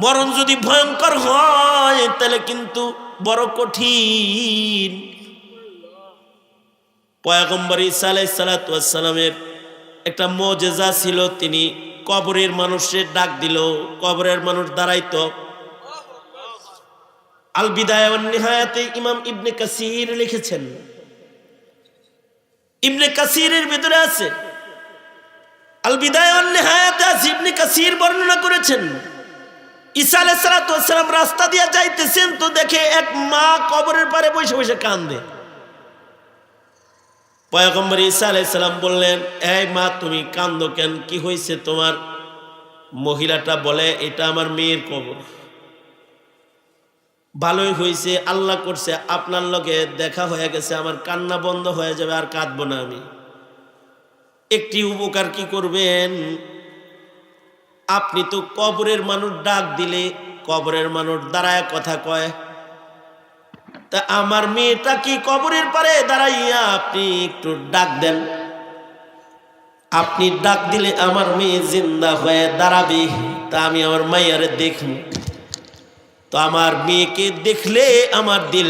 মরণ যদি ভয়ঙ্কর হয় তাহলে কিন্তু বড় কঠিন। পয়গম্বর ঈসা আলাইহিস সালাতু ওয়াস সালামের একটা মুজিজা ছিল, তিনি কবরের মানুষের ডাক দিল, কবরের মানুষ দাঁড়াইতো। আল বিদায়া ওয়ান নিহায়াতে ইমাম ইবনে কাসির লিখেছেন, ইবনে কাসিরের ভিতরে আছে, আল বিদায়া ওয়ান নিহায়াতে আছে, ইবনে কাসির বর্ণনা করেছেন ঈসা আলাইহিস সালাতু ওয়াস সালাম রাস্তা দিয়ে যাইতেছেন, তো দেখে এক মা কবরের পারে বসে বসে কান্দে। পয়গম্বর ঈসা আলাইহিস সালাম বললেন, এই মা তুমি কান্দো কেন, কি হয়েছে তোমার? মহিলাটা বলে, এটা আমার মেয়ের কবর। ভালোই হয়েছে, আল্লাহ করছে আপনার লগে দেখা হয়ে গেছে, আমার কান্না বন্ধ হয়ে যাবে, আর কাঁদবো না আমি। একটি উপকার কি করবেন, আপনি তো কবরের মানুষ ডাক দিলে কবরের মানুষ দাঁড়ায় কথা কয়, তা আমার মেয়েটা কি কবরের পারে দাঁড়াইয়া আপনি একটু ডাক দেন, আপনি ডাক দিলে আমার মেয়ে জিন্দা হয়ে দাঁড়াবে, তা আমি আমার মাইয়ারে দেখব, তো আমার মেয়েকে দেখলে আমার দিল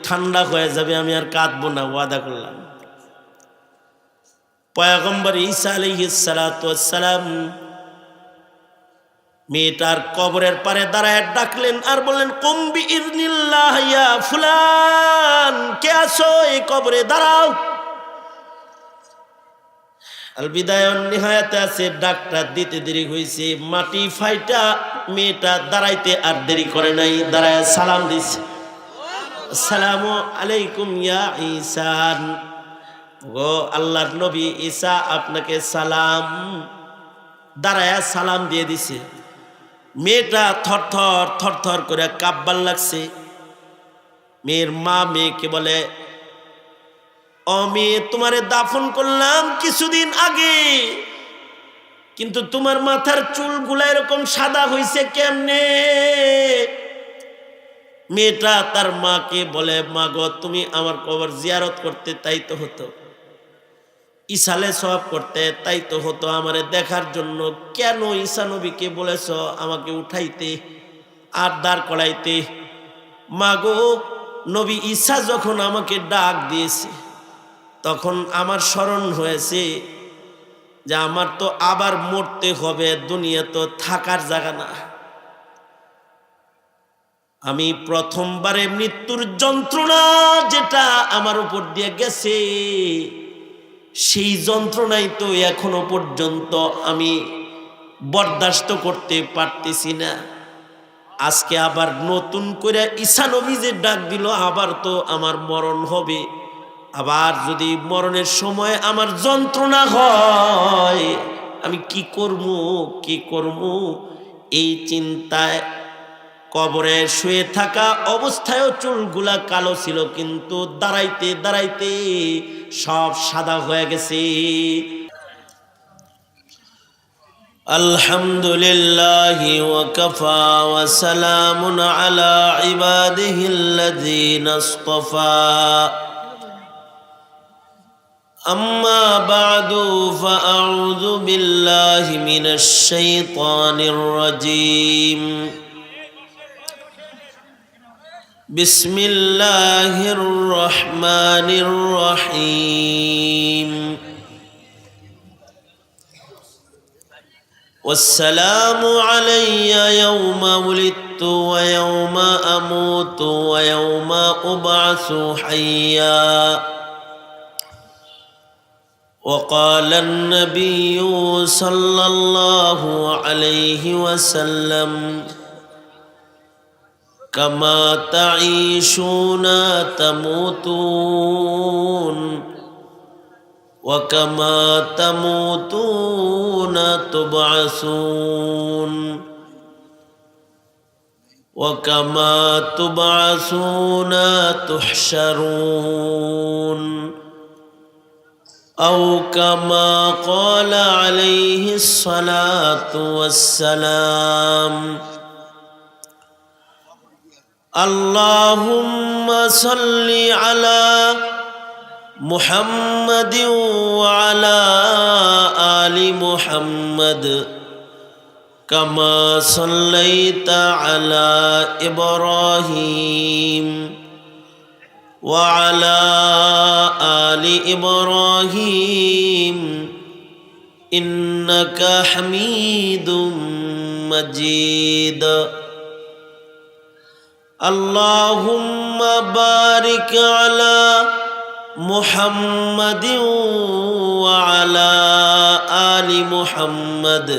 ঠান্ডা হয়ে যাবে, আমি আর কাঁদবো না, ওয়াদা করলাম। পয়গম্বর ঈসা আলাইহিস সালাতু ওয়াস সালাম মেয়েটার কবরের পারে দাঁড়ায় ডাকলেন আর বললেন, কুম বিইযনিল্লাহ ইয়া ফুলান, কে আছো এই কবরে দাঁড়াও। আল বিদায়া ওয়ান নিহায়াতে আছে, ডাকটা দিতে দেরি হয়েছে, মাটি ফাইটা মেয়েটা দাঁড়াইতে আর দেরি করে নাই, দাঁড়ায় সালাম দিছে, আসসালামু আলাইকুম ইয়া ঈসা, ও আল্লাহর নবী ঈসা আপনাকে সালাম। দাঁড়ায় সালাম দিয়ে দিছে। মেয়েটা থরথর থরথর করে কাঁপবার লাগছে। মেয়ের মা মেয়েকে বলে, ও মেয়ে, তোমারে দাফন করলাম কিছুদিন আগে, কিন্তু তোমার মাথার চুলগুলা এরকম সাদা হইছে কেমনে? মেয়েটা তার মাকে বলে, মা গো, তুমি আমার কবর জিয়ারত করতে তাই তো হতো, ইসালে সওয়াব করতে তাই তো হতো, আমারে দেখার জন্য কেন ঈসা নবীকে বলেছ আমাকে উঠাইতে আর দাঁড় করাইতে? মা গো, নবী ঈসা যখন আমাকে ডাক দিয়েছে তখন আমার স্মরণ হয়েছে যে আমার তো আবার মরতে হবে, দুনিয়া তো থাকার জায়গা না। আমি প্রথমবারে মৃত্যুর যন্ত্রণা যেটা আমার উপর দিয়ে গেছে, সেই যন্ত্রণাই তো এখনো পর্যন্ত আমি বরদাস্ত করতে পারতেছি না। আজকে আবার নতুন করে ঈসা নবী যে ডাক দিল, আবার তো আমার মরণ হবে, আবার যদি মরণের সময় আমার যন্ত্রণা হয় আমি কি করব, কি করব? এই চিন্তায় কবরে শুয়ে থাকা অবস্থায়ও চুলগুলা কালো ছিল, কিন্তু দাঁড়াইতে দাঁড়াইতে সব সাদা হয়ে গেছে। আলহামদুলিল্লাহি ওয়া কাফা ওয়া সালামুন আলা ইবাদিহিল্লাযীনা ইসতাফা, আম্মা বা'দু ফাআউযু বিল্লাহি মিনাশ শাইতানির রাজীম। বিসমিল্লাহির রহমানির রহিম। ওয়াসসালামু আলাইয়া ইয়াওমা উলিদতু ওয়া ইয়াওমা আমুতু ওয়া ইয়াওমা উবআসু হাইয়্যা। وقال النبي صلى الله عليه وسلم كما تعيشون تموتون وكما تموتون تبعثون وكما تبعثون تحشرون، أو كما قال عليه الصلاة والسلام. اللهم صل على محمد وعلى آل محمد কামা সাল্লাইতা আলা ইব্রাহিম ওয়া আলা আলি ইব্রাহিম ইন্নাকা হামিদুম মাজিদ। আল্লাহুম্মা বারিক আলা মুহাম্মাদিন ওয়া আলা আলি মুহাম্মাদ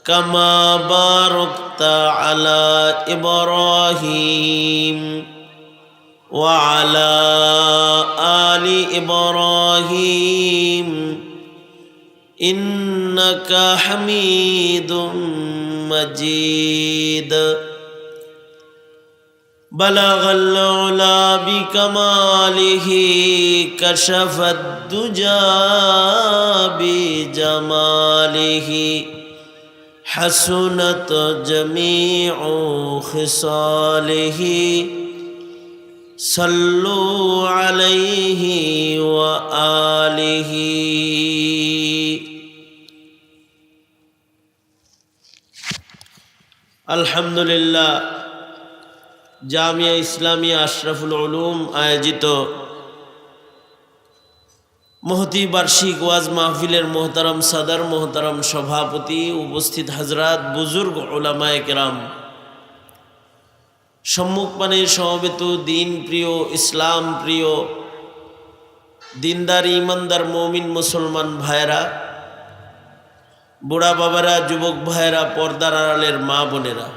কামা বারাকতা আলা ইব্রাহিম ওয়া আলা আলি ইব্রাহিম ইন্নাকা হামিদুম মাজিদ। বালাগাল উলা বিকামালিহি কাশাফাদ দুজা বিজামালিহি হাসুনাত জামিউ খিসালিহি সাল্লু আলাইহি ওয়া আলিহি। আলহামদুলিল্লাহ, জামিয়া ইসলামিয়া আশরাফুল উলুম আয়োজিত মহতি বার্ষিক ওয়াজ মাহফিলের মোহতারাম সাদার, মোহতারাম সভাপতি, উপস্থিত হাজরাত, বুজুর্গ উলামায়ে কেরাম, সম্মুখপানে সমবেত দিন প্রিয়, ইসলাম প্রিয়, দিনদার ইমানদার মুমিন মুসলমান ভাইরা, বুড়া বাবারা, যুবক ভাইরা, পর্দার আড়ালের মা বোনেরা,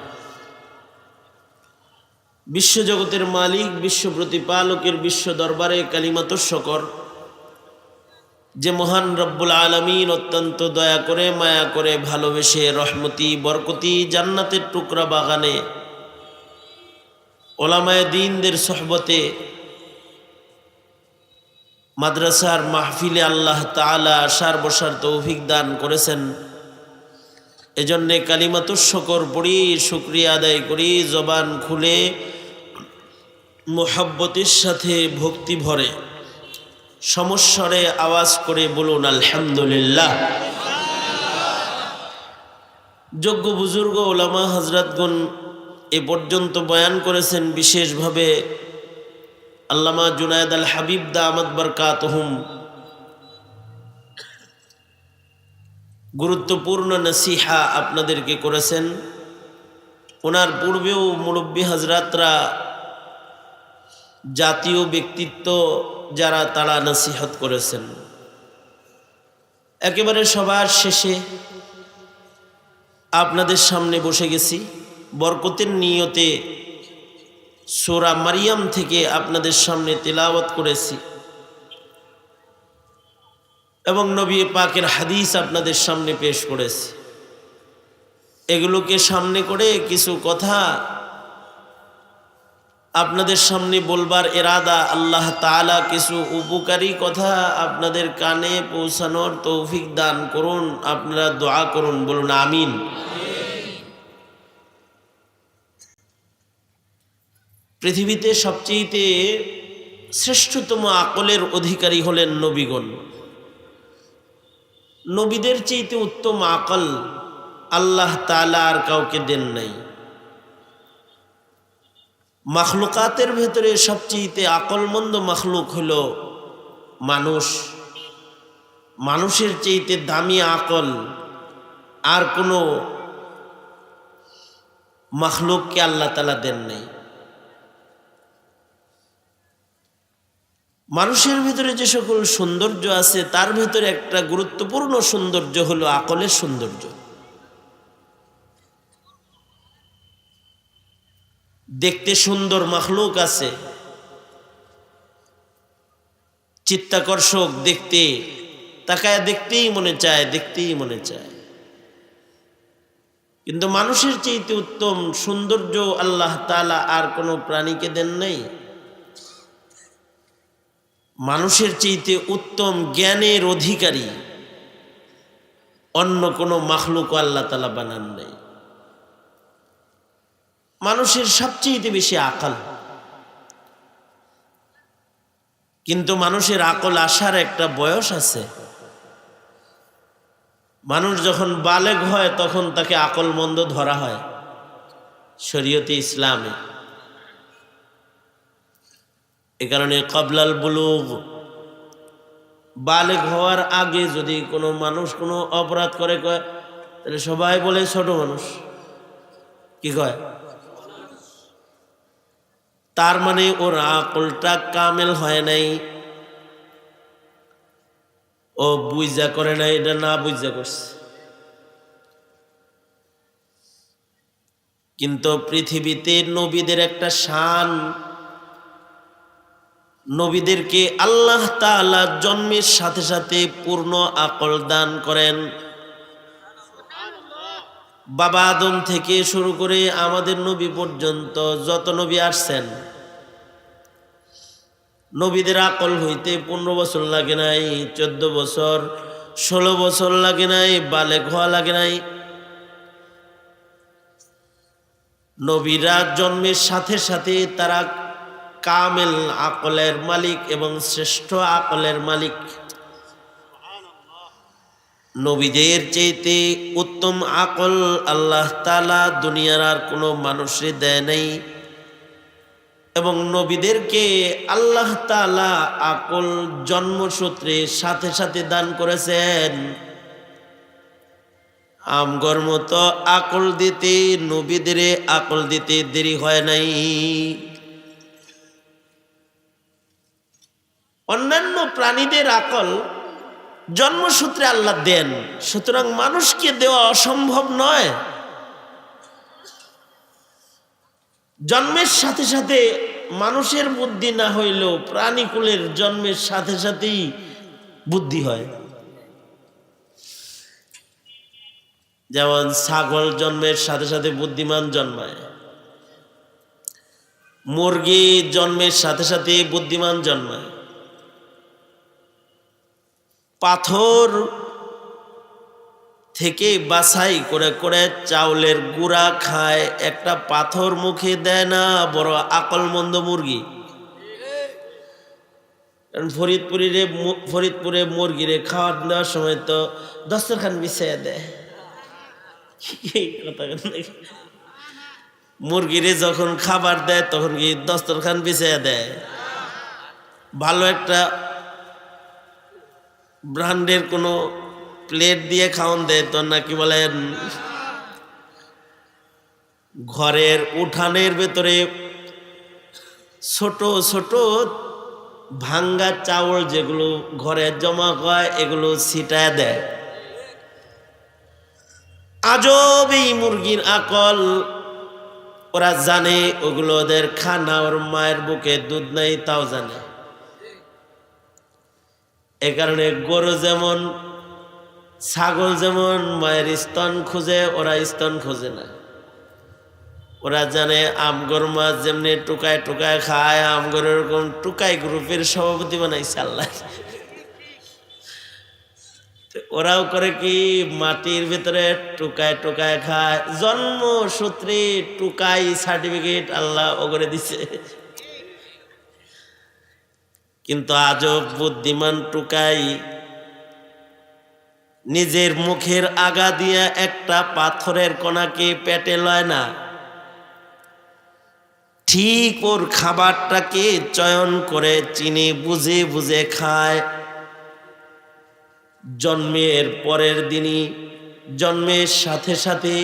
বিশ্বজগতের মালিক, বিশ্ব প্রতিপালকের বিশ্ব দরবারে কালিমাত শকর যে মহান রব্বুল আলামিন অত্যন্ত দয়া করে, মায়া করে, ভালোবেসে, রহমতি বরকতি জান্নাতের টুকরা বাগানে ওলামায়ে দ্বীনদের সোহবতে মাদ্রাসার মাহফিলে আল্লাহ তাআলা আসার বসার তৌফিক দান করেছেন। এজন্যে কালিমাত শকর পড়ি, শুকরিয়া আদায় করি, জবান খুলে মুহাব্বতের সাথে ভক্তি ভরে সমস্বরে আওয়াজ করে বলুন আলহামদুলিল্লাহ। যোগ্য বুজুর্গ ওলামা হযরতগণ এ পর্যন্ত বয়ান করেছেন। বিশেষভাবে আল্লামা জুনায়েদ আল হাবিব দামাত বরকাতুহুম গুরুত্বপূর্ণ নসিহা আপনাদেরকে করেছেন। ওনার পূর্বেও মুরব্বী হজরতরা, জাতীয় ব্যক্তিত্ব যারা, তারা নসিহত করেছেন। একেবারে সবার শেষে আপনাদের সামনে বসে গেছি বরকতের নিয়তে সূরা মারিয়াম থেকে আপনাদের সামনে তিলাওয়াত করেছি এবং নবী পাকের হাদিস আপনাদের সামনে পেশ করেছি। এগুলোকে সামনে করে কিছু কথা আপনাদের সামনে বলবার ইরাদা, আল্লাহ তাআলা কিছু উপকারী কথা আপনাদের কানে পৌঁছানোর তৌফিক দান করুন। আপনারা দোয়া করুন, বলুন আমিন। পৃথিবীতে সবচেয়ে শ্রেষ্ঠতম আকলের অধিকারী হলেন নবীগণ। নবীদের চেয়ে উত্তম আকল আল্লাহ তাআলা আর কাউকে দেন নাই। মাখলুকাতের ভেতরে সবচেয়ে আকলমন্দ মাখলুক হল মানুষ। মানুষের চেয়ে দামি আকল আর কোনো মাখলুককে আল্লাহ তাআলা দেন নাই। মানুষের ভিতরে যে সকল সৌন্দর্য আছে তার ভিতরে একটা গুরুত্বপূর্ণ সৌন্দর্য হলো আকলের সৌন্দর্য। দেখতে সুন্দর মাখলুক আছে, চিত্তাকর্ষক, দেখতে তাকায় দেখতেই মনে চায়, দেখতেই মনে চায়। কিন্তু মানুষের চেয়ে উত্তম সৌন্দর্য আল্লাহ তাআলা আর কোনো প্রাণীকে দেন নাই। মানুষের চেয়ে উত্তম জ্ঞানের অধিকারী অন্য কোনো মাখলুক আল্লাহ তাআলা বানান নাই। মানুষের সবচেয়ে বেশি আকল, কিন্তু মানুষের আকল আসার একটা বয়স আছে। মানুষ যখন বালেগ হয় তখন তাকে আকলমন্দ ধরা হয় শরীয়তে ইসলামে। এ কারণে ক্বাবলাল বুলুগ, বালেগ হওয়ার আগে যদি কোনো মানুষ কোনো অপরাধ করে কয় তাহলে সবাই বলে ছোট মানুষ। কি কয়? তার মানে ওর আকলটা কামেল হয় নাই, ও বুঝা করে নাই, এটা না বুঝা করছে। কিন্তু পৃথিবীতে নবীদের একটা শান, নবীদেরকে আল্লাহ তাআলা জন্মের সাথে সাথে পূর্ণ আকল দান করেন। বাবা আদম থেকে শুরু করে আমাদের নবী পর্যন্ত যত নবী আসছেন, নবীদের আকল হইতে 15 বছর লাগে নাই, 14 বছর, 16 বছর লাগে নাই, বালেগ হওয়া লাগে নাই। নবীরা জন্মের সাথে সাথে তারা কামেল আকলের মালিক এবং শ্রেষ্ঠ আকলের মালিক। নবীদের চাইতে উত্তম আকল আল্লাহ তাআলা দুনিয়ার আর কোনো মানুষে দেয় নাই, এবং নবীদেরকে আল্লাহ তাআলা আকল জন্মসূত্রে সাথে সাথে দান করেছেন। আমগর মতো আকল দিতে নবীদের আকল দিতে দেরি হয় নাই। অন্যান্য প্রাণীদের আকল জন্মসূত্রে আল্লাহ দেন, সুতরাং মানুষকে দেওয়া অসম্ভব নয়। জন্মের সাথে সাথে মানুষের বুদ্ধি না হইলেও প্রাণীকুলের জন্মের সাথে সাথেই বুদ্ধি হয়। যেমন ছাগল জন্মের সাথে সাথে বুদ্ধিমান জন্মায়, মুরগি জন্মের সাথে সাথে বুদ্ধিমান জন্মায়, পাথর থেকে বাছাই করে করে চাউলের গুঁড়া খায়, একটা পাথর মুখে দেয় না বড় আকলমন্দ মুরগি। ফরিদপুরে মুরগিরে খাওয়ার দেওয়ার সময় তো দস্তরখান বিছাইয়া দেয়। মুরগিরে যখন খাবার দেয় তখন কি দস্তরখান বিছাইয়া দেয়? ভালো একটা ব্র্যান্ডের কোনো প্লেট দিয়ে খাওয়ান দেয় তো নাকি বলেন? ঘরের উঠানের ভেতরে ছোট ছোট ভাঙ্গা চাউল যেগুলো ঘরে জমা হয় এগুলো ছিটায় দেয়। আজব এই মুরগির আকল, ওরা জানে ওগুলো ওদের খানা, ওর মায়ের বুকে দুধ নাই তাও জানে। এ কারণে গরু যেমন, ছাগল যেমন মায়ের স্তন খুঁজে, ওরা স্তন খোঁজে না। ওরা জানে আমগর মাছ যেমনি টুকায় টুকায় খায়, আমগর এরকম টুকাই গ্রুপের সভাপতি বানাইছে আল্লাহ। ওরাও করে কি মাটির ভিতরে টুকায় টুকায় খায়, জন্মসূত্রে টুকাই সার্টিফিকেট আল্লাহ ওগরে দিছে। কিন্তু আজব বুদ্ধিমান টুকাই নিজের মুখের আগা দিয়া একটা পাথরের কণাকে পেটে লয় না, ঠিক ওর খাবারটাকে চয়ন করে চিনি বুঝে বুঝে খায়। জন্মের পরের দিনই, জন্মের সাথে সাথে,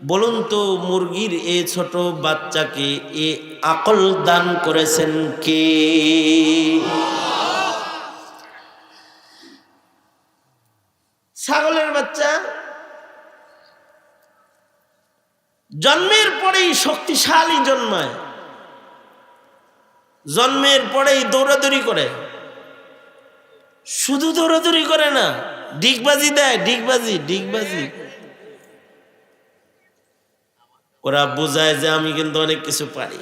বলুন তো মুরগির এ ছোট বাচ্চাকে এ আকল দান করেছেন কে? ছাগলের বাচ্চা জন্মের পরেই শক্তিশালী জন্মায়, জন্মের পরেই দৌড়াদৌড়ি করে। শুধু দৌড়াদৌড়ি করে না, ডিগবাজি দেয়, ডিগবাজি ডিগবাজি। ওরা বোঝায় যে আমি কিন্তু অনেক কিছু পারি।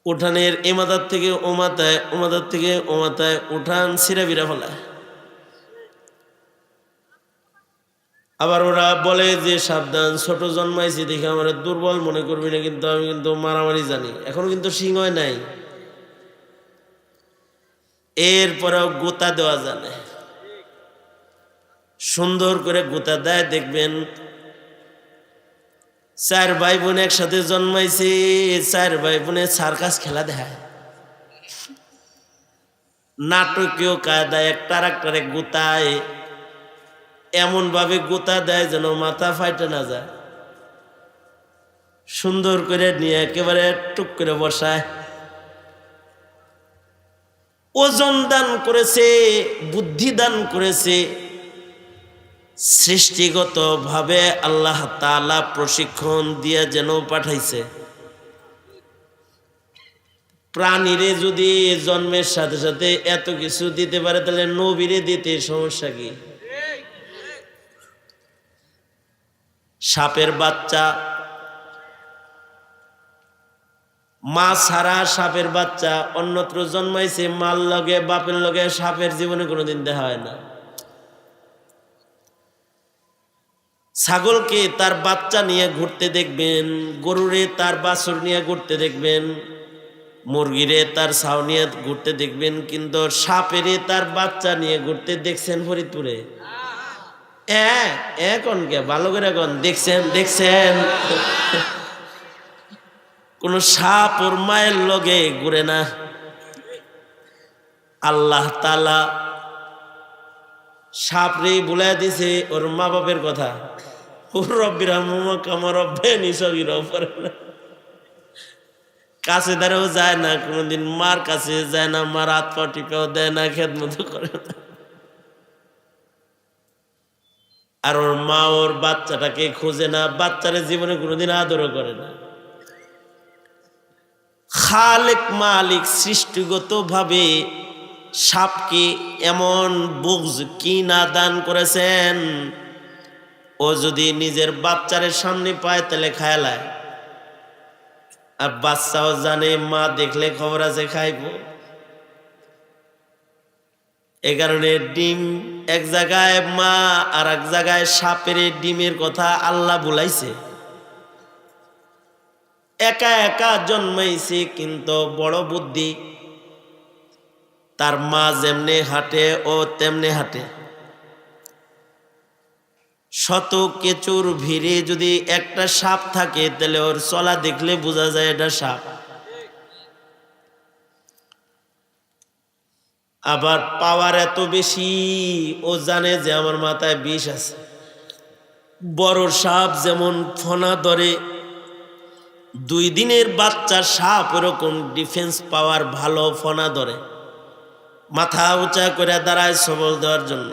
উঠানের এমাদার থেকে ওমাতায়, ওমাদার থেকে ওমাতায় উঠান ছিঁড়া বিরা ফেলায়। আবার ওরা বলে যে সাবধান, ছোট জন্মাইছি দেখে আমার দুর্বল মনে করবি না, কিন্তু আমি কিন্তু মারামারি জানি। এখনো কিন্তু সিং হয় নাই, এরপরেও গোতা দেওয়া জানে। সুন্দর করে গুতা দেয়। দেখবেন 4 ভাই বোন একসাথে জন্মাইছে, 4 ভাই বোনে সার্কাস খেলা দেখায়, নাটকীয় কায়দায় একটার একটারে গুতায়, এমন ভাবে গুতা দেয় যেন মাথা ফাইটে না যায়। সুন্দর করে নিয়ে একেবারে টুক করে বসায়। ওজন দান করেছে, বুদ্ধি দান করেছে, সৃষ্টিগত ভাবে আল্লাহ তাআলা প্রশিক্ষণ দিয়ে যেন পাঠাইছে। প্রাণীরে যদি জন্মের সাথে সাথে এত কিছু দিতে পারে, তাহলে নবীরে দিতে সমস্যা কি? সাপের বাচ্চা, মা ছাড়া সাপের বাচ্চা অন্যত্র জন্মাইছে, মার লগে বাপের লগে সাপের জীবনে কোনোদিন দেখা হয় না। ছাগলকে তার বাচ্চা নিয়ে ঘুরতে দেখবেন, গরুরে তার বাছুর নিয়ে ঘুরতে দেখবেন, মুরগিরে তার ছাউ নিয়ে ঘুরতে দেখবেন, কিন্তু সাপেরে তার বাচ্চা নিয়ে ঘুরতে দেখছেন ফরিদপুরে? এখন কে ভালো করে এখন দেখছেন কোন সাপ ওর মায়ের লগে ঘুরে না। আল্লাহ তাআলা সাপ রে বুলাই দিছে ওর মা বাপের কথা, ওর রব্বির হামহুমা কামা রব্বায়ানি সগীরা পড়ে না, কাছে দাঁড়াও যায় না, কোনোদিন মার কাছে যায় না, মার হাত পা টিপেও দেয় না, খেদমত করে না। আর ওর মা ওর বাচ্চাটাকে খোঁজে না, বাচ্চারে জীবনে কোনোদিন আদরও করে না। খালেক মালিক সৃষ্টিগত ভাবে সাপকে এমন বুগজ কি না দান করেছেন, ও যদি নিজের বাচ্চারের সামনে পায় তাহলে খায়ালায়। আর বাচ্চাও জানে মা দেখলে খবর আছে খাইব। এ কারণে ডিম এক জায়গায় মা আর এক জায়গায় সাপের ডিমের কথা আল্লাহ বলাইছে। একা একা জন্মাইছে কিন্তু বড় বুদ্ধি, তার মা যেমনে হাঁটে ও তেমনে হাঁটে। শত কেচুর ভিড়ে যদি একটা সাপ থাকে তাহলে ওর চলা দেখলে বোঝা যায় এটা সাপ। আবার পাওয়ার এত বেশি, ও জানে যে আমার মাথায় বিষ আছে। বড় সাপ যেমন ফনা ধরে, 2 দিনের বাচ্চা সাপ এরকম ডিফেন্স পাওয়ার ভালো, ফনা ধরে, মাথা উঁচা করে দাঁড়ায় সবল দেওয়ার জন্য।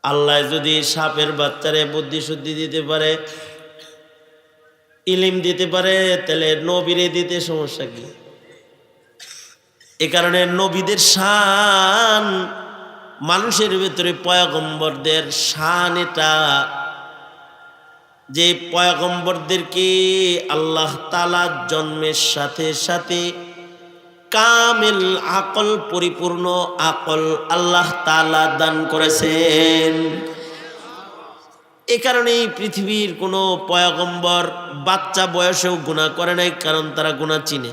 আল্লাহ যদি সাপের বাচ্চারে বুদ্ধি শুদ্ধি দিতে পারে, ইলিম দিতে পারে, তাহলে নবীরে দিতে সমস্যা কি? এ কারণে নবীদের শান, মানুষের ভিতরে পয়গম্বরদের শান এটা, যে পয়গম্বরদেরকে আল্লাহ তাআলা জন্মের সাথে সাথে কামিল আকল, পরিপূর্ণ আকল আল্লাহ তাআলা দান করেছেন। এ কারণেই পৃথিবীর কোনো পয়গম্বর বাচ্চা বয়সেও গুনাহ করে নাই, কারণ তারা গুনাহ চিনে,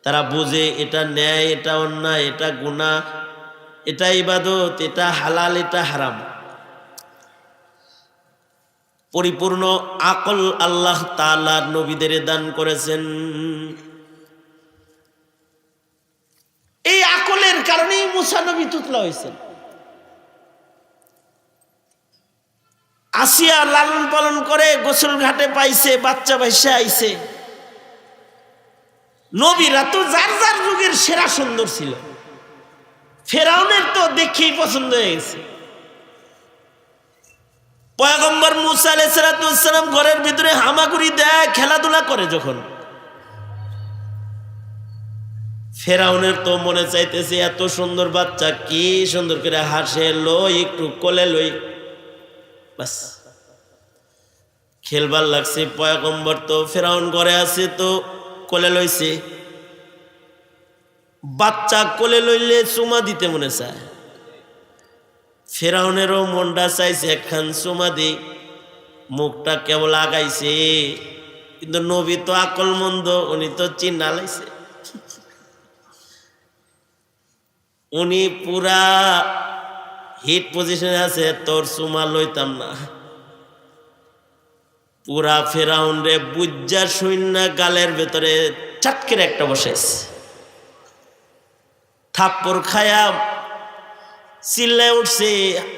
তারা বুঝে এটা ন্যায়, এটা অন্যায়, এটা গুনাহ, এটা ইবাদত, এটা হালাল, এটা হারাম। পরিপূর্ণ আকল আল্লাহ তাআলা নবীদের দান করেছেন। এই আকলের কারণেই মুসা নবী তুতলা হয়েছেন। আসিয়া লালন পালন করে গোসল ঘাটে পাইছে, বাচ্চা ভাইসে আইছে। নবীরা তো যার যার যুগের সেরা সুন্দর ছিল। ফেরাউনের তো দেখেই পছন্দ হয়ে গেছে। পয়গম্বর মুসা আলাইহিস সালাম ঘরের ভিতরে হামাগুড়ি দেয়, খেলাধুলা করে যখন, ফেরাউনের তো মনে চাইতেছে এত সুন্দর বাচ্চা, কি সুন্দর করে হাসে, লই একটু কোলে লই, বাস খেলবার লাগছে। পয়গম্বর তো ফেরাউন ঘরে আছে, তো কোলে লইছে। বাচ্চা কোলে লইলে চুমা দিতে মনে চায়, ফেরাউনেরও মনটা চাইছে একখান চুমা দি, মুখটা কেবল আগাইছে, কিন্তু নবী তো আকল মন্দ, উনি তো চিন্না লাইছে। উনি পুরা হিট পজিশনে আছে, তোর চুমা লইতাম না। পুরা ফেরাউন রে বুজ্জা সৈন্য গালের ভেতরে চাটকের একটা বসাইছে, থাপ্পড় খায়া চিল্লায় উঠছে,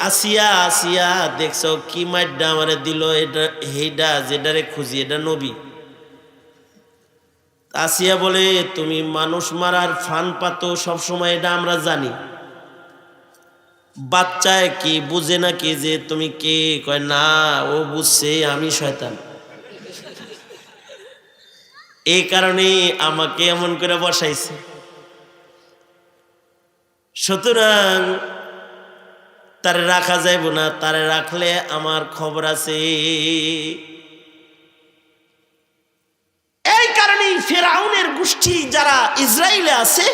আসিয়া আসিয়া দেখছো কি মাইডা আমারে দিল, এটা হেইডা যেটারে খুঁজি এটা নবী। আসিয়া বলে, তুমি মানুষ মারার ফান পাতো সবসময়, এটা আমরা জানি, বাচ্চায় কি বুঝে নাকি যে তুমি কে? কয় না, ও বুঝছে আমি শয়তান, এই কারণে আমাকে এমন করে বসাইছে। সুতরাং তারে রাখা যাইব না, তারে রাখলে আমার খবর আছে। এই কারণেই ফেরাউনের গোষ্ঠী যারা ইসরায়েলে আছে,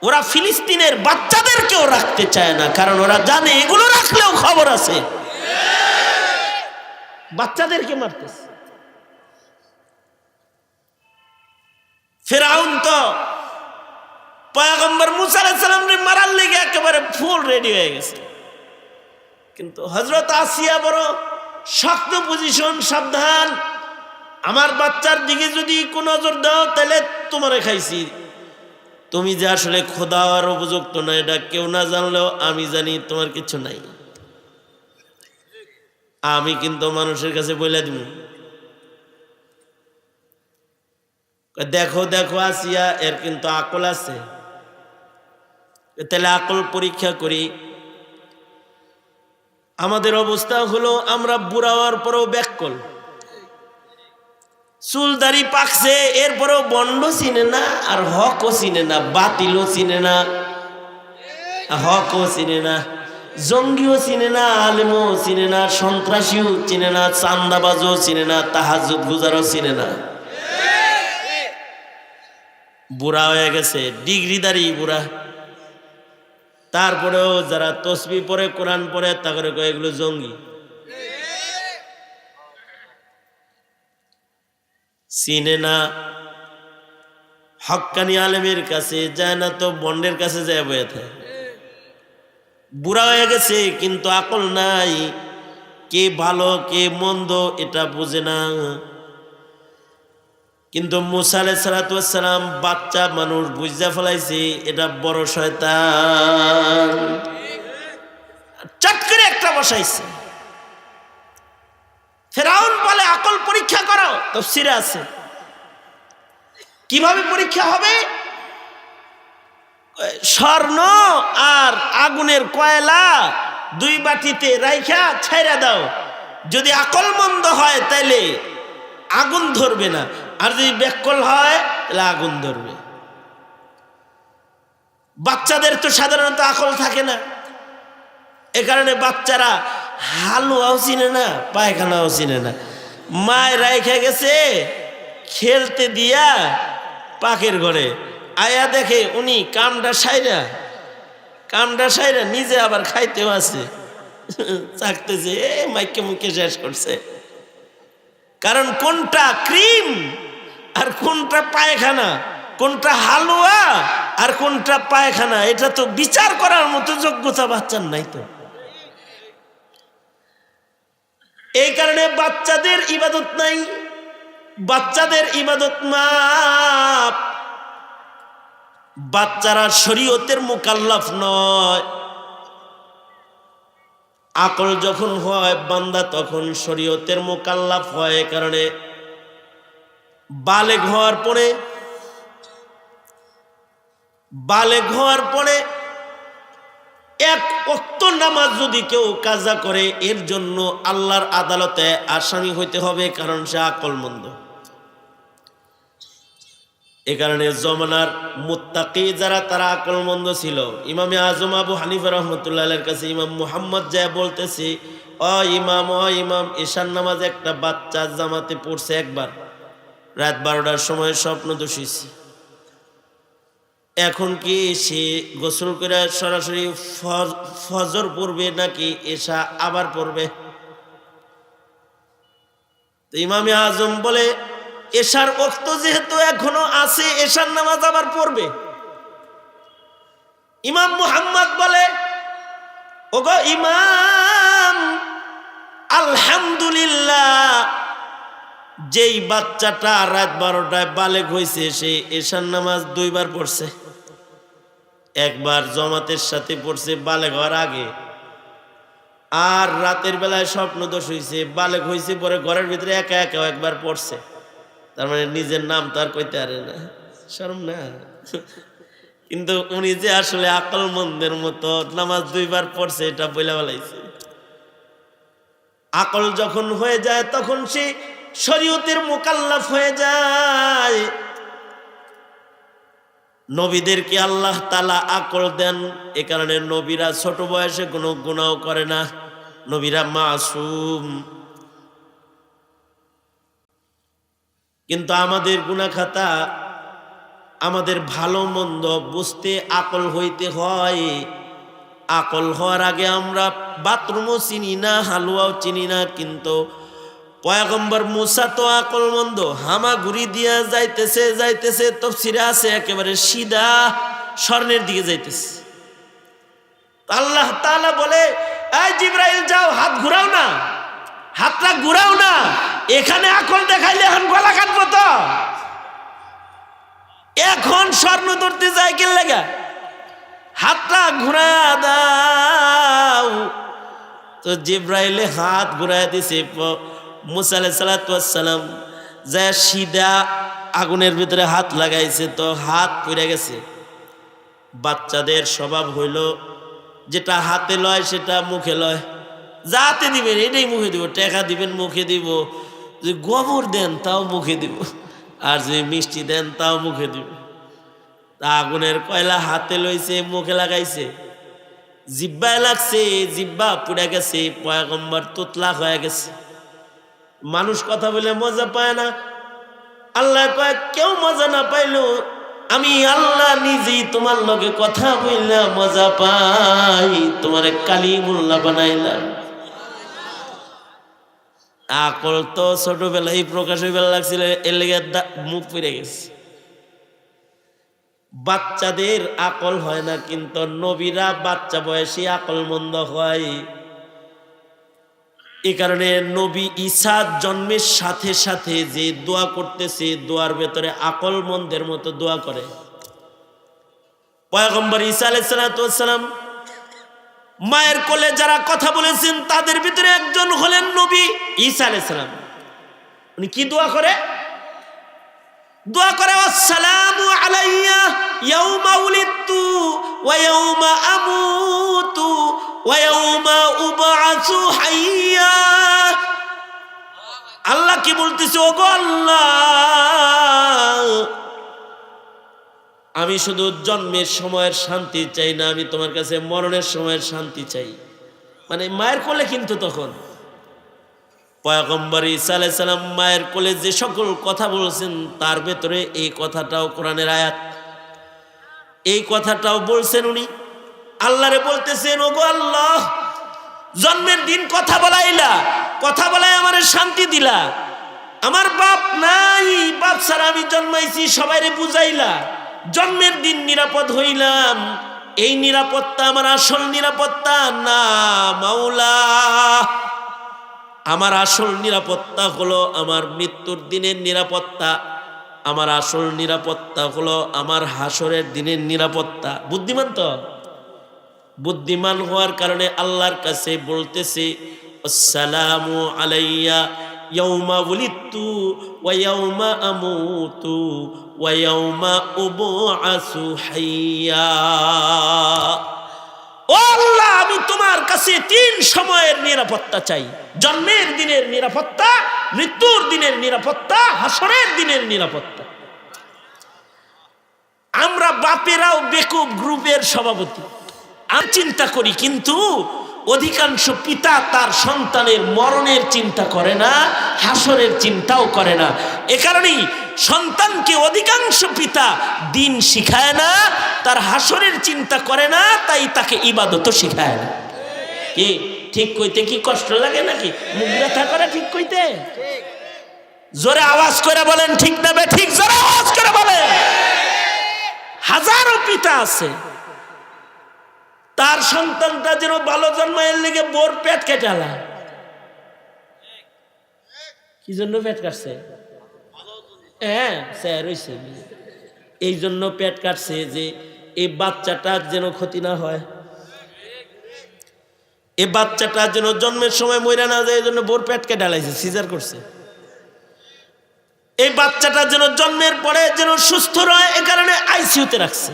ওরা ফিলিস্তিনের বাচ্চাদেরকেও রাখতে চায় না, কারণ ওরা জানে এগুলো রাখলেও খবর আছে, বাচ্চাদেরকে মারতেছে। ফেরাউন তো পয়গম্বর মুসা আলাইহিস সালামকে মারার লেগে একেবারে ফুল রেডি হয়ে গেছে, কিন্তু হযরত আসিয়া বড় শক্ত পজিশন, সাবধান, আমার বাচ্চার দিকে যদি কোন নজর দাও তাহলে তোমারে খাইছি। তুমি যে আসলে খোদার উপযুক্ত না এটা কেউ না জানলেও আমি জানি তোমার কিছু নাই, আমি কিন্তু মানুষের কাছে বলে দিব। দেখো দেখো আসিয়া, এর কিন্তু আকল আছে, তাহলে আকল পরীক্ষা করি। আমাদের অবস্থা হলো আমরা বুড়া হওয়ার পরেও ব্যাককল, চুলদারি পাকছে এরপরেও বন্ড চিনে না, আর হকও চিনে না, বাতিলও চিনে না, হকও চিনে না, জঙ্গিও চিনে না, আলেমও চিনে না, সন্ত্রাসীও চিনে না, চান্দাবাজও চিনে না, তাহাজ্জুদ গুজারও চিনে না, বুড়া হয়ে গেছে, ডিগ্রিদারি বুড়া। তারপরেও যারা তসবিহ পড়ে, কোরআন পড়ে, তা করে কয় এগুলো জঙ্গি। চিনে না, হক্কানি আলেমের কাছে যায় না তো বন্ডের কাছে যায় বয়ে থাকে। বুড়া হয়ে গেছে কিন্তু আকল নাই, কে ভালো কে মন্দ এটা বুঝে না। কিন্তু মুসা আলাইহিস সালাম বাচ্চা মানুষ বুঝা ফেলাইছে এটা বড় শয়তান, চট করে একটা বসাইছে। ফেরাউন বলে আকল পরীক্ষা করো, তাফসীরে আছে। কিভাবে পরীক্ষা হবে? স্বর্ণ আর আগুনের কয়লা দুই বাটিতে রাইখা ছাইরা দাও, যদি আকল মন্দ হয় তাইলে আগুন ধরবে না, আর যদি ব্যাককল হয় তাহলে আগুন ধরবে। বাচ্চাদের তো সাধারণত আকল থাকে না, এ কারণে বাচ্চারা হালুয়াও চিনে না, পায়খানাও চিনে না। মায় রাইখা গেছে খেলতে দিয়া পাকের ঘরে, আয়া দেখে উনি কামটা সাইরা নিজে আবার খাইতেও আছে, চাকতেছে, মাইকে মুখে শেষ করছে। কারণ কোনটা ক্রিম আর কোনটা পায়খানা, কোনটা হালুয়া আর কোনটা পায়খানা, এটা তো বিচার করার মতো যোগ্যতা বাচ্চার নাই। তো এই কারণে বাচ্চাদের ইবাদত নাই, বাচ্চাদের ইবাদত মাপ। বাচ্চারা শরীয়তের মুকাল্লাফ নয়। আকল যখন হয় বান্দা তখন শরীয়তের মুকাল্লাফ হয়। কারণে বালেগ হওয়ার পরে এক ওয়াক্ত নামাজ যদি কেউ কাজা করে এর জন্য আল্লাহর আদালতে আসামি হইতে হবে, কারণ সে আকলমন্দ। এ কারণে জমানার মুত্তাকি যারা তারা আকলমন্দ ছিল। ইমামে আজম আবু হানিফা রহমতুল্লাহ আলাইহির কাছে ইমাম মুহাম্মদ যায় বলতেছে, ও ইমাম, ঈশার নামাজ একটা বাচ্চা জামাতে পড়ছে একবার, রাত 12টার সময় স্বপ্ন দোষিছে। এখন কি সে গোসল করে সরাসরি ফজর পড়বে নাকি এশা আবার পড়বে? ইমামে আজম বলে এশার ওয়াক্ত যেহেতু এখনো আছে, এশার নামাজ আবার পড়বে। ইমাম মুহাম্মদ বলে ওগো ইমাম, আলহামদুলিল্লাহ, যেই বাচ্চাটা রাত 12টায় বালেগ হয়েছে সে এশার নামাজ 2 বার পড়ছে। একবার জমাতের সাথে পড়ছে বালেগ হওয়ার আগে, আর রাতের বেলায় স্বপ্নদোষ হয়েছে, বালেগ হয়েছে পরে ঘরের ভিতরে একা একা একবার পড়ছে। তার মানে নিজের নাম তো আর কইতে পারে না, শরম না। কিন্তু উনি যে আসলে আকলমন্দের মতো নামাজ 2 বার পড়ছে এটা বইলা বলাইছে। আকল যখন হয়ে যায় তখন সে শরীয়তের মুকাল্লাফ হয়ে যায়। নবীদেরকে আল্লাহ তাআলা আকল দেন, এ কারণে নবীরা ছোট বয়সে কোনো গুনাহ করে না, নবীরা মাসুম। কিন্তু আমাদের গুনাহ খাতা, আমাদের ভালো মন্দ বুঝতে আকল হইতে হয়। আকল হওয়ার আগে আমরা বাথরুমও চিনি না, হালুয়াও চিনি না। কিন্তু পয়গম্বর মুসা তো আকলমন্দ, হামাগুড়ি দিয়া যাইতেছে যাইতেছে, তাফসীরে আছে একেবারে সিধা স্বর্ণের দিকে যাইতেছে। আল্লাহ তাআলা বলে, এই জিবরাইল যাও, হাত ঘুরাও না, হাতটা ঘুরাও না, এখানে আকল দেখাইলে এখন গলা কাটবো তো। এখন স্বর্ণ ধরতে যায় কে লাগা, হাতটা ঘুরা দাও। তো জিবরাইলে হাত ঘুরাই দিছে। মুসা আলাইহিস সালাতু ওয়াস সালাম যা সিধা আগুনের ভিতরে হাত লাগাইছে, তো হাত পুড়ে গেছে। বাচ্চাদের স্বভাব হইল যেটা হাতে লয় সেটা মুখে লয়। যাতে দিবেন এটাই মুখে দিব, টাকা দিবেন মুখে দিব, যদি গোবর দেন তাও মুখে দিব, আর যদি মিষ্টি দেন তাও মুখে দিব। তা আগুনের কয়লা হাতে লইছে, মুখে লাগাইছে, জিব্বায় লাগছে, জিব্বা পুড়ে গেছে, পয়গম্বর তোতলা হয়ে গেছে। মানুষ কথা বলে মজা পায় না, আল্লাহ কয় কেউ মজা না পাইলো আমি আল্লাহ নিজেই তোমার লগে কথা বললা মজা পাই, তোমার কালিমুল্লাহ বানাইলাম। আকল তো ছোটবেলায় প্রকাশ হইবার লাগছিল, এর লেগে মুখ পুড়ে গেছে। বাচ্চাদের আকল হয় না, কিন্তু নবীরা বাচ্চা বয়সী আকলমন্দ হয়। এই কারণে নবী ঈসা জন্মের সাথে সাথে যে দোয়া করতেছে, দোয়ার ভেতরে আকলমন্দের মতো দোয়া করে। পয়গম্বর ঈসা আলাইহিস সালাতু ওয়াস সালাম মায়ের কোলে যারা কথা বলেছেন তাদের ভিতরে একজন হলেন নবী ঈসা আলাইহিস সালাম। উনি কি দোয়া করে? দোয়া করে, আসসালামু আলাইয়া ইয়াউমা উলিদতু ওয়া ইয়াউমা আমুতু ওয়া ইয়াউমা উবআসু হাইয়া। আল্লাহ কি বলতেছে, ওগো আল্লাহ, আমি শুধু জন্মের সময়ের শান্তি চাই না, আমি তোমার কাছে মরণের সময়ের শান্তি চাই। মানে মায়ের কোলে, কিন্তু তখন পয়গম্বর ঈসা আলাইহিস সালাম মায়ের কোলে যে সকল কথা বলছেন তার ভেতরে এই কথাটাও কোরআনের আয়াত, এই কথাটাও বলছেন উনি। আল্লাহরে বলতেছেন, ওগো আল্লাহ, জন্মের দিন কথা বলাইলা, কথা বলাই আমারে শান্তি দিলা, আমার বাপ নাই, বাপ ছাড়া আমি জন্মাইছি সবাইরে বুঝাইলা, জন্মের দিন নিরাপদ হইলাম। এই নিরাপত্তা আমার আসল নিরাপত্তা না মাওলা, আমার আসল নিরাপত্তা হলো আমার মৃত্যুর দিনের নিরাপত্তা, আমার আসল নিরাপত্তা হলো আমার হাসরের দিনের নিরাপত্তা। বুদ্ধিমান তো, বুদ্ধিমান হওয়ার কারণে আল্লাহর কাছে বলতেছে, আসসালামু আলাইয়া ইয়াউমা উলিদতু ওয়া ইয়াউমা আমুতু ওয়া ইয়াউমা উবআসু হাইয়া। ও আল্লাহ, আমি তোমার কাছে 3 সময়ের নিরাপত্তা চাই, জন্মের দিনের নিরাপত্তা, মৃত্যুর দিনের নিরাপত্তা, হাসরের দিনের নিরাপত্তা। আমরা বাপেরাও বেকুব গ্রুপের সভাপতি, আমি চিন্তা করি, কিন্তু অধিকাংশ পিতা তার সন্তানের মরণের চিন্তা করে না, হাসরের চিন্তাও করে না। এ কারণেই সন্তানকে অধিকাংশ পিতা দিন শিখায় না, তার হাসরের চিন্তা করে না, তাই তাকে ইবাদতও শিখায় না। কি ঠিক কইতে কি কষ্ট লাগে নাকি? মুখ ব্যথা করে ঠিক কইতে? জোরে আওয়াজ করে বলেন ঠিক না বে ঠিক? জোরে আওয়াজ করে বলেন। হাজারো পিতা আছে তার সন্তানটা যেন ভালো জন্মায়ের লেগে বোর পেট কেটে আলা। কি জন্য পেট কাটছে? হ্যাঁ, স্যার হইছে, এই জন্য পেট কাটছে যে এই বাচ্চাটার যেন ক্ষতি না হয়, এই বাচ্চাটা যেন জন্মের সময় মইরা না যায়, এই জন্য বোর পেট কেটে আলাইছে, সিজার করছে। এই বাচ্চাটা যেন জন্মের পরে যেন সুস্থ রয়, এ কারণে আইসিইউতে রাখছে।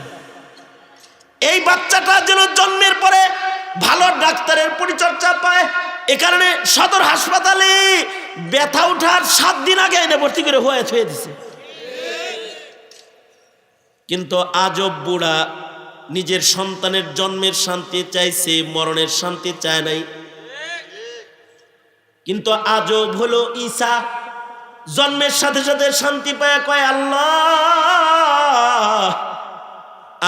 এই বাচ্চাটা যেন জন্মের পরে ভালো ডাক্তারের পরিচর্যা পায়, এ কারণে সদর হাসপাতালে ব্যথা উঠার 7 দিন আগে এনে ভর্তি করে হয়ে থুয়ে দিছে। কিন্তু আজব বুড়া নিজের সন্তানের জন্মের শান্তি চাইছে, মরণের শান্তি চায় নাই। কিন্তু আজব হলো ঈসা জন্মের সাথে সাথে শান্তি পায়, কয় আল্লাহ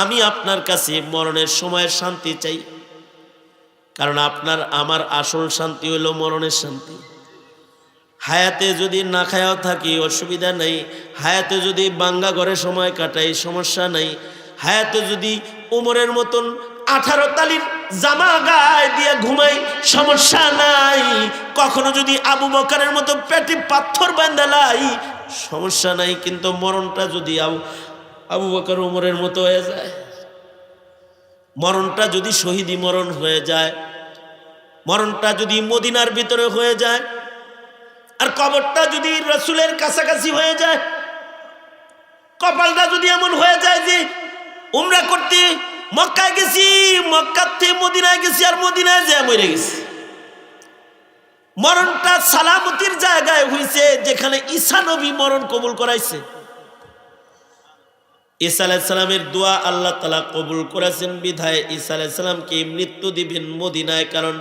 আমি আপনার কাছে মরণের সময়ের শান্তি চাই, কারণ আপনার আমার আসল শান্তি হলো মরণের শান্তি। হায়াতে যদি না খায়াও থাকি অসুবিধা নাই, হায়াতে যদি বাঙ্গা ঘরে সময় কাটাই সমস্যা নাই, হায়াতে যদি উমরের মতন 18 তালির জামা গায়ে দিয়ে ঘুমাই সমস্যা নাই, কখনো যদি আবু বকরের মতো পেটে পাথর বাঁধালাই সমস্যা নাই। কিন্তু মরণটা যদি আবু বকর উমরের মতো হয়ে যায়, মরণটা যদি শহীদি মরণ হয়ে যায়, মরণটা যদি মদিনার ভিতরে হয়ে যায়, আর কবরটা যদি রাসূলের কাছাকাছি হয়ে যায়, কপালটা যদি এমন হয়ে যায় যে উমরা করতে মক্কায় গেছি, মক্কা থেকে মদিনায় গেছি, আর মদিনায় যেয়ে মরে গেছি। মরণটা সালামতির জায়গায় হইছে যেখানে ঈসা নবী মরণ কবুল করাইছে। ঈসা আলাইহিস সালামের দোয়া আল্লাহ তাআলা কবুল করেছেন বিধায় ঈসা আলাইহিস সালামকে মৃত্যু দিবেন মদিনায়, কারণ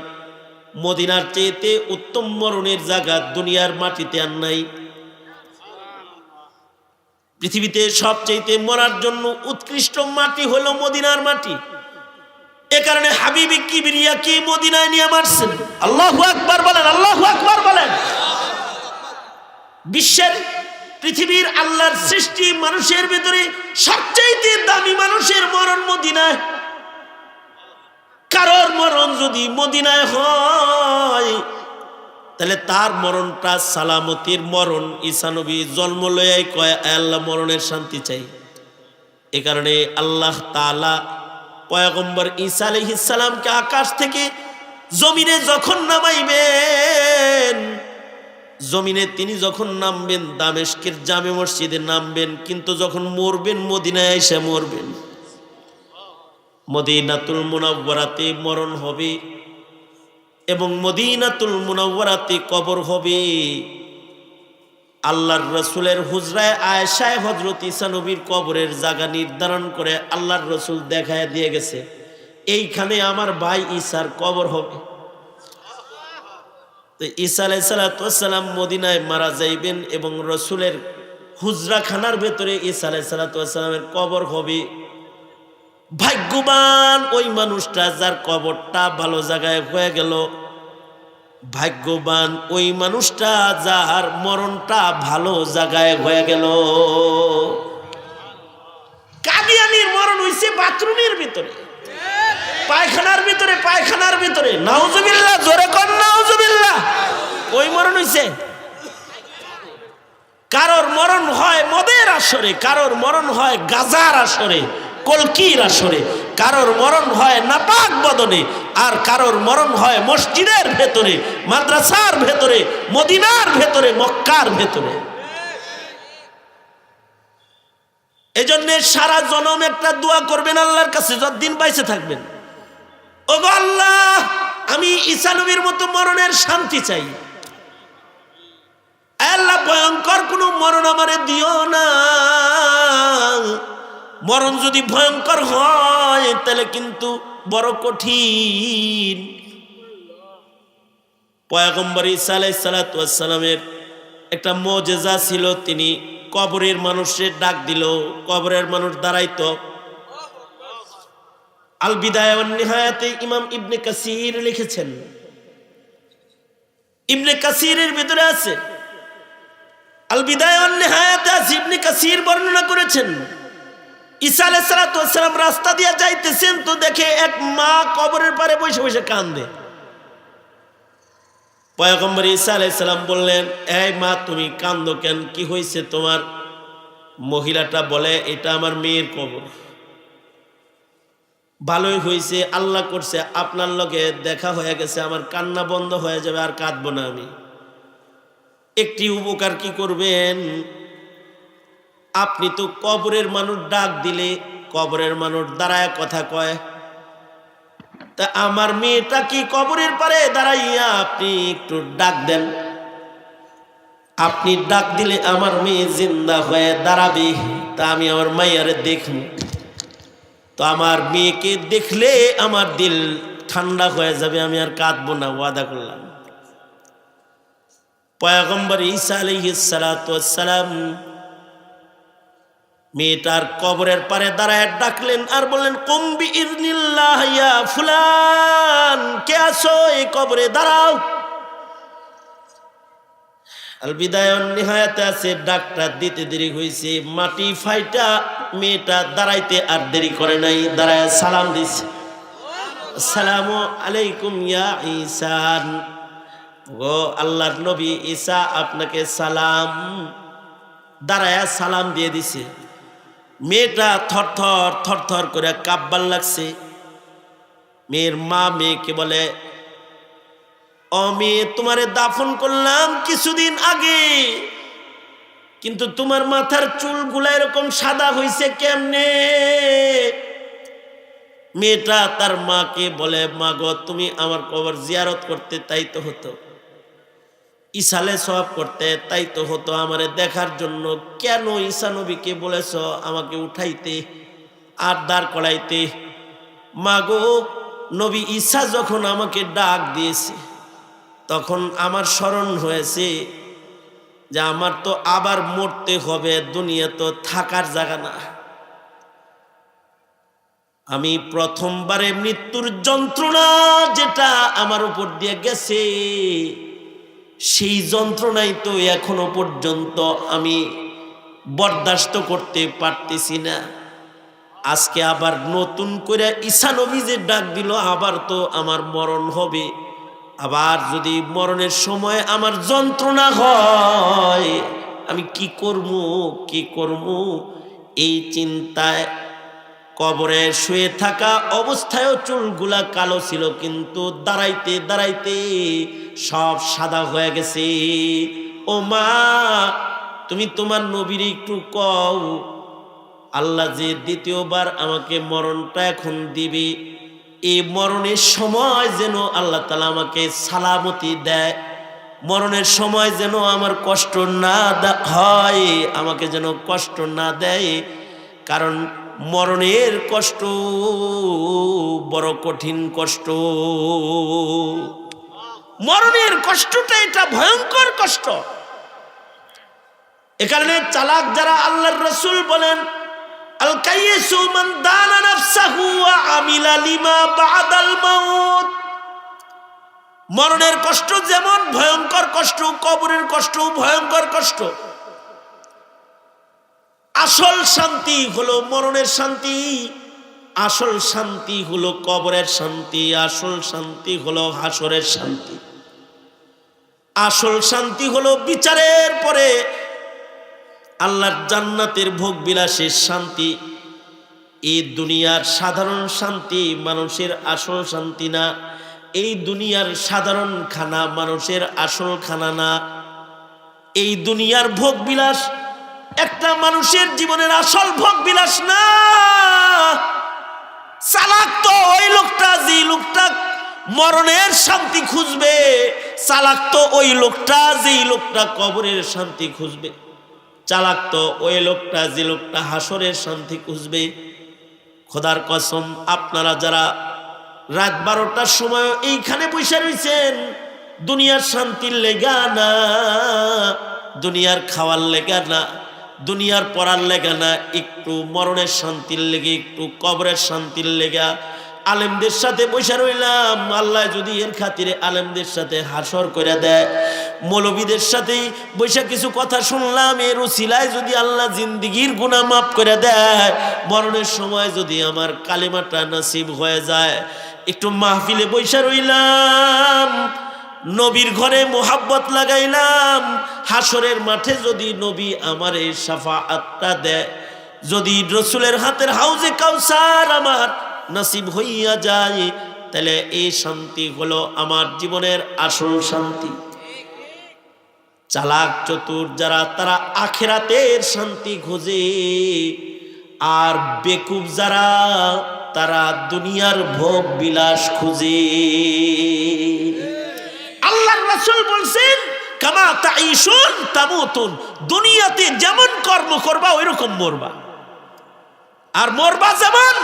মদিনার চেয়েতে উত্তম মরণের জায়গা দুনিয়ার মাটিতে আর নাই। পৃথিবীতে সবচেয়ে মরার জন্য উৎকৃষ্ট মাটি হলো মদিনার মাটি। এ কারণে হাবিবি কিবরিয়া কি মদিনায় নিয়ে মারছেন। আল্লাহু আকবার বলেন, আল্লাহু আকবার বলেন। বিশ্বের পৃথিবীর আল্লাহর সৃষ্টি মানুষের ভিতরে সবচেয়ে দামি মানুষের মরণ মদিনায়। কারোর মরণ যদি মদিনায় হয় তাহলে তার মরণটা সালামতির মরণ। ঈসা নবী জন্ম লয়াই কয় আল্লাহ মরণের শান্তি চাই। এ কারণে আল্লাহ তাআলা পয়গম্বর ঈসা আলাইহিস সালামকে আকাশ থেকে জমিনে যখন নামাইবেন, জমিনে তিনি যখন নামবেন দামেস্কের জামে মসজিদে নামবেন, কিন্তু যখন মরবেন মদিনায় এসে মরবেন। মদিনাতুল মুনাওয়ারাতে মরণ হবে এবং মদিনাতুল মুনাওয়ারাতে কবর হবে। আল্লাহর রাসূলের হুজরায় আয়েশায় হযরত ঈসা নবীর কবরের জায়গা নির্ধারণ করে আল্লাহর রাসূল দেখায় দিয়ে গেছে, এইখানে আমার ভাই ঈসার কবর হবে। তো ঈসা আলাইহিস সালাম মদিনায় মারা যাইবেন এবং রাসূলের হুজরাখানার ভেতরে ঈসা আলাইহিস সালামের কবর হবে। ভাগ্যবান ওই মানুষটা যার কবরটা ভালো জায়গায় হয়ে গেল, ভাগ্যবান ওই মানুষটা যার মরণটা ভালো জায়গায় হয়ে গেল। কাদিয়ানির মরণ হইছে বাথরুমের ভিতরে, পায়খানার ভিতরে, পায়খানার ভিতরে। নাউজুবিল্লাহ, জোরে কোন নাউজুবিল্লাহ। ওই মরণ হইছে। কারোর মরণ হয় মদের আসরে, কারোর মরণ হয় গাজার আসরে, কলকির আসরে, কারোর মরণ হয় নাপাক বদনে, আর কারোর মরণ হয় মসজিদের ভেতরে, মাদ্রাসার ভেতরে, মদিনার ভেতরে, মক্কার ভেতরে। এজন্য সারা জনম একটা দোয়া করবেন আল্লাহর কাছে যতদিন বাইসে থাকবেন, ওগো আল্লাহ আমি ঈসা নবীর মতো মরণের শান্তি চাই। আল্লাহ ভয়ঙ্কর কোন মরণ আমারে দিও না। মরণ যদি ভয়ঙ্কর হয় তাহলে কিন্তু বড় কঠিন। পয়গম্বর ঈসা আলাইহিস সালামের একটা মুজিজা ছিল, তিনি কবরের মানুষের ডাক দিল, কবরের মানুষ দাঁড়াইতো। আল বিদায়া ওয়ান নিহায়াতে ইমাম ইবনে কাসির লিখেছেন, ইবনে কাসিরের ভিতরে আছে, আল বিদায়া ওয়ান নিহায়াতে আছে, ইবনে কাসির বর্ণনা করেছেন ঈসা আলাইহিস সালাম রাস্তা দিয়ে যাইতেছেন, তো দেখে এক মা কবরের পারে বসে বসে কান্দে। পয়গম্বর ঈসা আলাইহিস সালাম বললেন, এই মা তুমি কান্দো কেন, কি হয়েছে তোমার? মহিলাটা বলে, এটা আমার মেয়ের কবর। ভালোই হয়েছে, আল্লাহ করছে আপনার লগে দেখা হয়ে গেছে, আমার কান্না বন্ধ হয়ে যাবে, আর কাঁদবো না আমি। একটি উপকার কি করবেন, আপনি তো কবরের মানুষ ডাক দিলে কবরের মানুষ দাঁড়ায় কথা কয়, তা আমার মেয়েটা কি কবরের পারে দাঁড়াইয়া আপনি একটু ডাক দেন, আপনি ডাক দিলে আমার মেয়ে জিন্দা হয়ে দাঁড়াবে, তা আমি আমার মাইয়ারে দেখব। তো আমার মেয়েকে দেখলে আমার দিল ঠান্ডা হয়ে যাবে, আমি আর কাঁদবো না, ওয়াদা করলাম। পয়গম্বর ঈসা আলাইহিস সালাম মেয়েটার কবরের পারে দাঁড়ায় ডাকলেন আর বললেন, কুম বিইযনিল্লাহ ইয়া ফুলান, কে আছো এই কবরে দাঁড়াও। আল বিদায়া ওয়ান নিহায়াতে আছে, ডাকটা দিতে দেরি হয়েছে, মাটি ফাইটা মেয়েটা দাঁড়াইতে আর দেরি করে নাই, দাঁড়ায় সালাম দিছে, আসসালামু আলাইকুম ইয়া ঈসা, ও আল্লাহর নবী ঈসা আপনাকে সালাম। দাঁড়ায় সালাম দিয়ে দিছে। মেয়েটা থরথর থরথর করে কাঁপবার লাগছে। মেয়ের মা মেয়েকে বলে, ও মেয়ে, তোমারে দাফন করলাম কিছুদিন আগে, কিন্তু তোমার মাথার চুলগুলা এরকম সাদা হইছে কেমনে? মেয়েটা তার মাকে বলে, মা গো, তুমি আমার কবর জিয়ারত করতে তাই তো হতো, ইসালে সওয়াব করতে তাই তো হতো, আমারে দেখার জন্য কেন ঈসা নবীকে বলেছ আমাকে উঠাইতে আর দাঁড় করাইতে? মা গো, নবী ঈসা যখন আমাকে ডাক দিয়েছে তখন আমার স্মরণ হয়েছে যে আমার তো আবার মরতে হবে, দুনিয়া তো থাকার জায়গা না। আমি প্রথমবারে মৃত্যুর যন্ত্রণা যেটা আমার উপর দিয়ে গেছে, সেই যন্ত্রণাই তো এখনো পর্যন্ত আমি বরদাস্ত করতে পারতেছি না। আজকে আবার নতুন করে ঈসা নবী যে ডাক দিল, আবার তো আমার মরণ হবে, আবার যদি মরণের সময় আমার যন্ত্রণা হয় আমি কি করব? এই চিন্তায় কবরে শুয়ে থাকা অবস্থায়ও চুলগুলা কালো ছিল, কিন্তু দাঁড়াইতে দাঁড়াইতে সব সাদা হয়ে গেছে। ও মা, তুমি তোমার নবীর একটু কও, আল্লাহ যে দ্বিতীয়বার আমাকে মরণটা এখন দিবে, এই মরণের সময় যেন আল্লাহ তাআলা আমাকে সালামতি দেয়, মরণের সময় যেন আমার কষ্ট না হয়, আমাকে যেন কষ্ট না দেয়, কারণ মরণের কষ্ট বড় কঠিন কষ্ট। মরণের কষ্টটা এটা ভয়ঙ্কর কষ্ট। এ কারণে চালাক যারা আল্লাহর রাসূল বলেন, আল কাইয়িসু মান দানা নাফসাহু ওয়া আমিলা লিমা বাদাল মাউত। মরণের কষ্ট যেমন ভয়ঙ্কর কষ্ট, কবরের কষ্ট ভয়ঙ্কর কষ্ট। আসল শান্তি হলো মরণের শান্তি, আসল শান্তি হলো কবরের শান্তি, আসল শান্তি হলো হাসরের শান্তি, আসল শান্তি হলো বিচারের পরে আল্লাহর জান্নাতের ভোগ বিলাসের শান্তি। এই দুনিয়ার সাধারণ শান্তি মানুষের আসল শান্তি না, এই দুনিয়ার সাধারণ খানা মানুষের আসল খানা না, এই দুনিয়ার ভোগ বিলাস একটা মানুষের জীবনের আসল ভোগ বিলাস না। চালাক তো ওই লোকটা যে লোকটা মরণের শান্তি খুঁজবে, চালাক তো ওই লোকটা যেই লোকটা কবরের শান্তি খুঁজবে, চালাক তো ওই লোকটা যে লোকটা হাসরের শান্তি খুঁজবে। খোদার কসম, আপনারা যারা রাত 12টার সময় এইখানে বসে রয়েছেন, দুনিয়ার শান্তির লেগা না, দুনিয়ার খাওয়ার লেগা না, দুনিয়ার পড়ার লেগা না, একটু মরণের শান্তির লেগে, একটু কবরের শান্তির লেগা আলেমদের সাথে বসে রইলাম। আল্লাহ যদি এর খাতিরে আলেমদের সাথে হাসর করে দেয়, মৌলবীদের সাথে বৈশা কিছু কথা শুনলাম, এর উসিলায় যদি আল্লাহ জিন্দিগির গুনাহ মাফ করে দেয়, মরণের সময় যদি আমার কালেমাটা নসিব হয়ে যায়, একটু মাহফিলে বৈশা রইলাম, নবীর ঘরে মোহাব্বত লাগাইলাম, হাসরের মাঠে যদি নবী আমার এই শাফাআতটা দেয়, যদি রসুলের হাতের হাউজে কাউসার আমার নসিব হইয়া যায়, তাহলে এই শান্তি হলো আমার জীবনের আসল শান্তি। চালাক চতুর যারা, তারা আখিরাতের শান্তি খোঁজে, আর বেকুব যারা, তারা দুনিয়ার ভোগ বিলাস খুঁজে। আল্লাহর রাসূল বলছেন, কামা তাঈশুন তামুতুন, দুনিয়াতে যেমন কর্ম করবা ওইরকম মরবা, আর মরবা যেমন,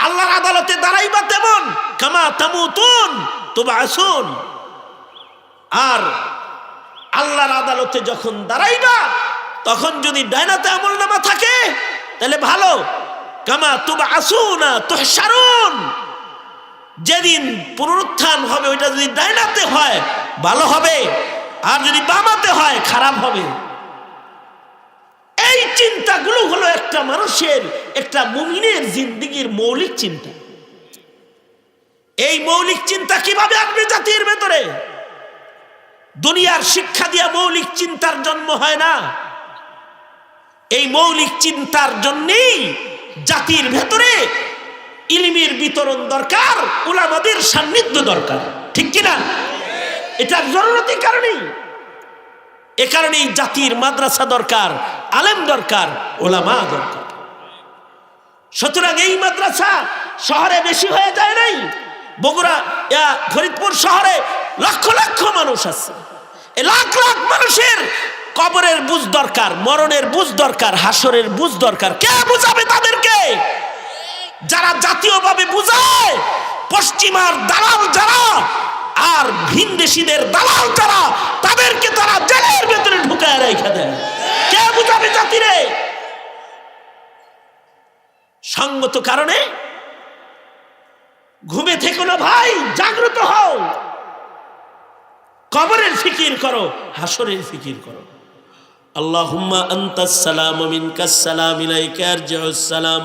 আল্লাহর আদালতে দাঁড়াইবা তেমন। কামা তামুতুন তুবআসুন, আর আল্লাহর আদালতে যখন দাঁড়াইবা, তখন যদি ডাইনাতে আমলনামা থাকে তাহলে ভালো, কামা তুবআসুনা তুহশারুন, যেদিন পুনরুত্থান হবে ওইটা যদি ডাইনাতে হয় ভালো হবে, আর যদি বামাতে হয় খারাপ হবে। এই চিন্তাগুলো হলো একটা মানুষের, একটা মুমিনের জিন্দেগির মৌলিক চিন্তা। এই মৌলিক চিন্তা কিভাবে আসবে জাতির ভেতরে? দুনিয়ার শিক্ষা দিয়া মৌলিক চিন্তার জন্ম হয় না। এই মৌলিক চিন্তার জন্যই জাতির ভেতরে ইলমের বিতরণ দরকার, উলামাদের সান্নিধ্য দরকার, ঠিক কিনা? এটা জরুরতের কারণেই, এ কারণেই জাতির মাদ্রাসা দরকার, আলেম দরকার, উলামা দরকার। সুতরাং এই মাদ্রাসা শহরে বেশি হয়ে যায় নাই। বগুড়া, ফরিদপুর শহরে লক্ষ লক্ষ মানুষ আছে। এই লাখ লাখ মানুষের কবরের বুঝ দরকার, মরণের বুঝ দরকার, হাসরের বুঝ দরকার। কে বুঝাবে তাদেরকে? যারা জাতীয়ভাবে বুঝায়, পশ্চিমার দালাল যারা, আর ভিনদেশীদের দালাল যারা, তাদেরকে তারা জেলের ভেতরে ঢুকায় রেখে দেয়। কে বুঝাবে জাতিরে? সঙ্গত কারণে ঘুমে থেকো না ভাই, জাগ্রত হও, কবরের ফিকির করো, হাসরের ফিকির করো। আল্লাহুম্মা আনতাস সালাম ওয়া মিনকাস সালাম, ইলাইকা ইয়ারজিউস সালাম।